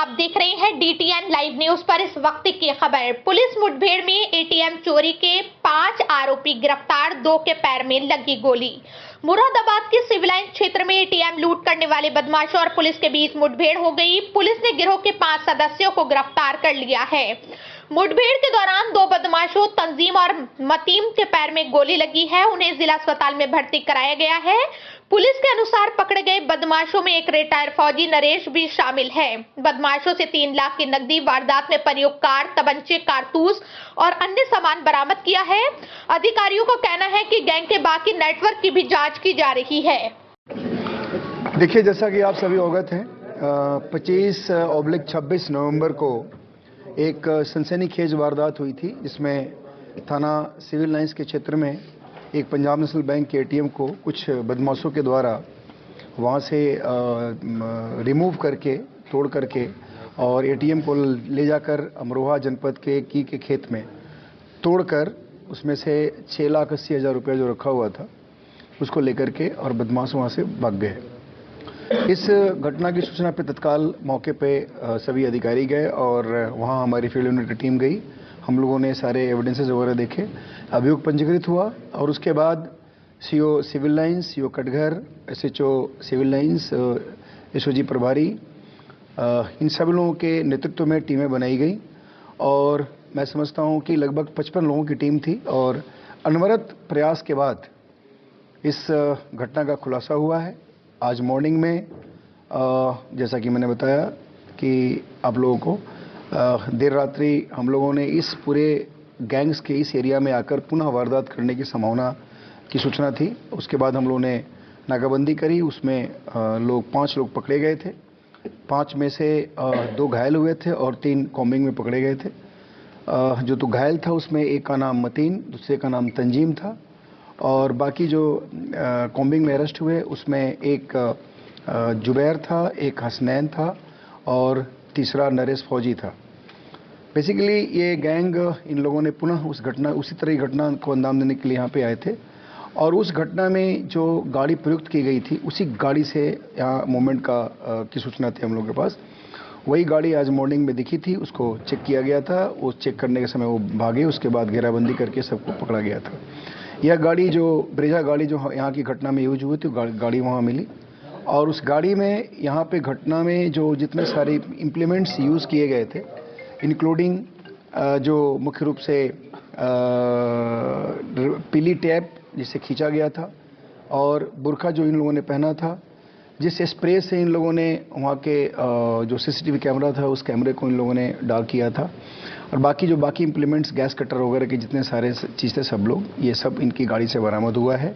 आप देख रहे हैं DTN लाइव न्यूज पर इस वक्त की खबर। पुलिस मुठभेड़ में ATM चोरी के 5 आरोपी गिरफ्तार, 2 के पैर में लगी गोली। मुरादाबाद के सिविल लाइन क्षेत्र में ATM लूट करने वाले बदमाशों और पुलिस के बीच मुठभेड़ हो गई। पुलिस ने गिरोह के 5 सदस्यों को गिरफ्तार कर लिया है। मुठभेड़ के दौरान 2 बदमाशों तंजीम और मतीम के पैर में गोली लगी है। उन्हें जिला अस्पताल में भर्ती कराया गया है। पुलिस के अनुसार पकड़े गए बदमाशों में एक रिटायर्ड फौजी नरेश भी शामिल है। बदमाशों से 3 लाख की नकदी, वारदात में प्रयुक्त कार, तबंचे, कारतूस और अन्य सामान बरामद किया है। अधिकारियों का कहना है कि गैंग के बाकी नेटवर्क की भी जांच की जा रही है। देखिए, जैसा कि आप सभी अवगत हैं, 25/26 नवंबर को एक सनसनीखेज वारदात हुई थी, जिसमें थाना सिविल लाइंस के क्षेत्र में एक पंजाब नेशनल बैंक के ATM को कुछ बदमाशों के द्वारा वहां से रिमूव करके, तोड़ करके और ATM को ले जाकर अमरोहा जनपद के की के खेत में तोड़कर उसमें से 6,80,000 रुपये जो रखा हुआ था उसको लेकर के और बदमाश वहां से भाग गए। इस घटना की सूचना पे तत्काल मौके पे सभी अधिकारी गए और वहां हमारी फील्ड यूनिट की टीम गई। हम लोगों ने सारे एविडेंसेस वगैरह देखे, अभियोग पंजीकृत हुआ और उसके बाद CO civil lines, CO Katghar, SHO civil lines, SOG प्रभारी, इन सब लोगों के नेतृत्व में टीमें बनाई गई और मैं समझता हूं कि लगभग 55 लोगों की टीम थी और अनवरत प्रयास के बाद इस घटना का खुलासा हुआ है। आज मॉर्निंग में जैसा कि मैंने बताया कि आप लोगों को देर रात्रि हम लोगों ने इस पूरे गैंग्स के इस एरिया में आकर पुनः वारदात करने की संभावना की सूचना थी। उसके बाद हम लोगों ने नाकाबंदी करी। उसमें 5 लोग पकड़े गए थे। 5 में से 2 घायल हुए थे और 3 कॉम्बिंग में पकड़े गए थे। जो तो घायल था उसमें एक का नाम मतीन, दूसरे का नाम तंजीम था और बाकी जो कॉम्बिंग में अरेस्ट हुए उसमें एक जुबैर था, एक हसनैन था और तीसरा नरेश फौजी था। बेसिकली ये गैंग, इन लोगों ने पुनः उसी तरह की घटना को अंजाम देने के लिए यहाँ पे आए थे और उस घटना में जो गाड़ी प्रयुक्त की गई थी उसी गाड़ी से यहाँ मूवमेंट की सूचना थी हम लोगों के पास। वही गाड़ी आज मॉर्निंग में दिखी थी, उसको चेक किया गया था। वो चेक करने के समय वो भागे, उसके बाद घेराबंदी करके सबको पकड़ा गया था। यह गाड़ी जो ब्रेजा गाड़ी जो यहाँ की घटना में यूज हुई थी, गाड़ी वहाँ मिली और उस गाड़ी में यहाँ पे घटना में जो जितने सारे इम्प्लीमेंट्स यूज़ किए गए थे, इंक्लूडिंग जो मुख्य रूप से पीली टैप जिसे खींचा गया था और बुर्का जो इन लोगों ने पहना था, जिस स्प्रे से इन लोगों ने वहाँ के जो CCTV कैमरा था उस कैमरे को इन लोगों ने डार्क किया था और बाकी इम्प्लीमेंट्स, गैस कटर वगैरह के जितने सारे चीज़ थे सब लोग, ये सब इनकी गाड़ी से बरामद हुआ है।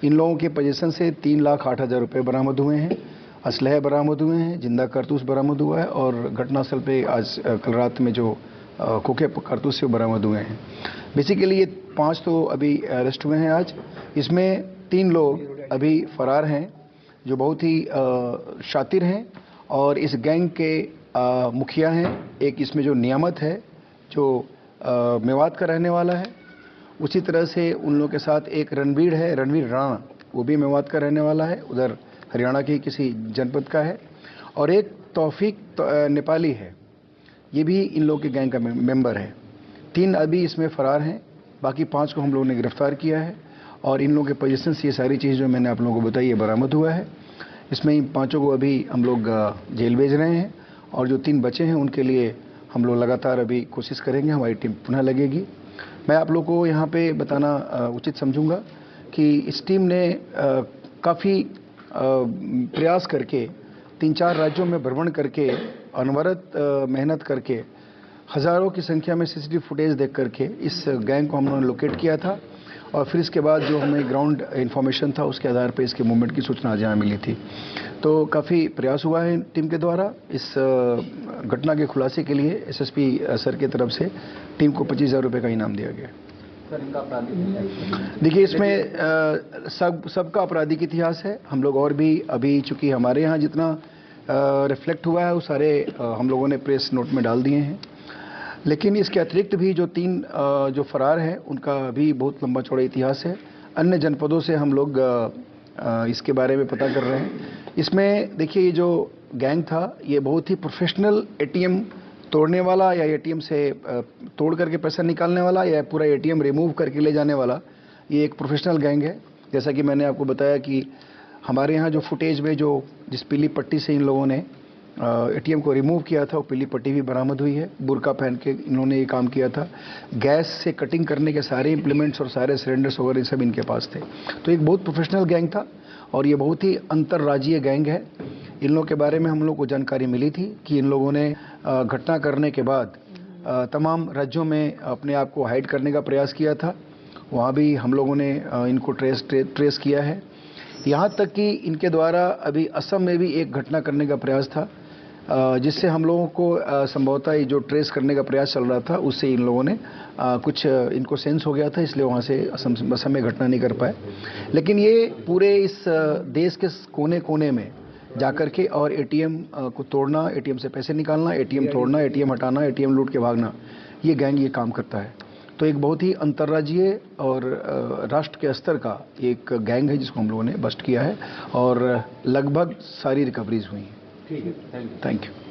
इन लोगों के पोजीशन से 3,08,000 रुपये बरामद हुए हैं, असलहे बरामद हुए हैं, जिंदा कारतूस बरामद हुआ है और घटनास्थल पे आज कल रात में जो खोखे कारतूस से बरामद हुए हैं। बेसिकली ये 5 तो अभी अरेस्ट हुए हैं आज। इसमें 3 लोग अभी फरार हैं जो बहुत ही शातिर हैं और इस गैंग के मुखिया हैं। एक इसमें जो नियामत है जो मेवात का रहने वाला है, उसी तरह से उन लोगों के साथ एक रणवीर है, रणवीर राणा, वो भी मेवात का रहने वाला है, उधर हरियाणा के किसी जनपद का है और एक तौफीक नेपाली है, ये भी इन लोगों के गैंग का मेंबर है। 3 अभी इसमें फरार हैं, बाकी 5 को हम लोगों ने गिरफ्तार किया है और इन लोगों के पोजीशन से ये सारी चीज़ जो मैंने आप लोगों को बताई ये बरामद हुआ है। इसमें इन 5 को अभी हम लोग जेल भेज रहे हैं और जो 3 बचे हैं उनके लिए हम लोग लगातार अभी कोशिश करेंगे, हमारी टीम पुनः लगेगी। मैं आप लोगों को यहाँ पे बताना उचित समझूंगा कि इस टीम ने काफ़ी प्रयास करके 3-4 राज्यों में भ्रमण करके अनवरत मेहनत करके हज़ारों की संख्या में CCTV फुटेज देख करके इस गैंग को हम लोगों ने लोकेट किया था और फिर इसके बाद जो हमें ग्राउंड इन्फॉर्मेशन था उसके आधार पर इसके मूवमेंट की सूचना आज यहाँ मिली थी। तो काफ़ी प्रयास हुआ है टीम के द्वारा। इस घटना के खुलासे के लिए SSP सर की तरफ से टीम को 25,000 रुपये का इनाम दिया गया। सर, इनका आपराधिक, देखिए, इसमें सबका आपराधिक इतिहास है। हम लोग और भी अभी चूँकि हमारे यहाँ जितना रिफ्लेक्ट हुआ है वो सारे हम लोगों ने प्रेस नोट में डाल दिए हैं, लेकिन इसके अतिरिक्त भी जो 3 जो फरार हैं उनका भी बहुत लंबा चौड़ा इतिहास है। अन्य जनपदों से हम लोग इसके बारे में पता कर रहे हैं। इसमें देखिए, ये जो गैंग था ये बहुत ही प्रोफेशनल एटीएम तोड़ने वाला या एटीएम से तोड़ करके पैसा निकालने वाला या पूरा एटीएम रिमूव करके ले जाने वाला, ये एक प्रोफेशनल गैंग है। जैसा कि मैंने आपको बताया कि हमारे यहाँ जो फुटेज में जिस पीली पट्टी से इन लोगों ने एटीएम को रिमूव किया था, वो पीली पट्टी भी बरामद हुई है। बुर्का पहन के इन्होंने ये काम किया था। गैस से कटिंग करने के सारे इम्प्लीमेंट्स और सारे सिलेंडर्स वगैरह सब इनके पास थे। तो एक बहुत प्रोफेशनल गैंग था और ये बहुत ही अंतर्राज्यीय गैंग है। इन लोगों के बारे में हम लोग को जानकारी मिली थी कि इन लोगों ने घटना करने के बाद तमाम राज्यों में अपने आप को हाइड करने का प्रयास किया था। वहाँ भी हम लोगों ने इनको ट्रेस किया है। यहाँ तक कि इनके द्वारा अभी असम में भी एक घटना करने का प्रयास था, जिससे हम लोगों को संभवतः जो ट्रेस करने का प्रयास चल रहा था उससे इन लोगों ने कुछ इनको सेंस हो गया था, इसलिए वहाँ से असम में घटना नहीं कर पाए। लेकिन ये पूरे इस देश के कोने कोने में जाकर के और एटीएम को तोड़ना, एटीएम से पैसे निकालना, एटीएम तोड़ना, एटीएम हटाना, एटीएम लूट के भागना, ये गैंग ये काम करता है। तो एक बहुत ही अंतर्राज्यीय और राष्ट्र के स्तर का एक गैंग है जिसको हम लोगों ने बस्ट किया है और लगभग सारी रिकवरीज हुई हैं। ठीक है, थैंक यू।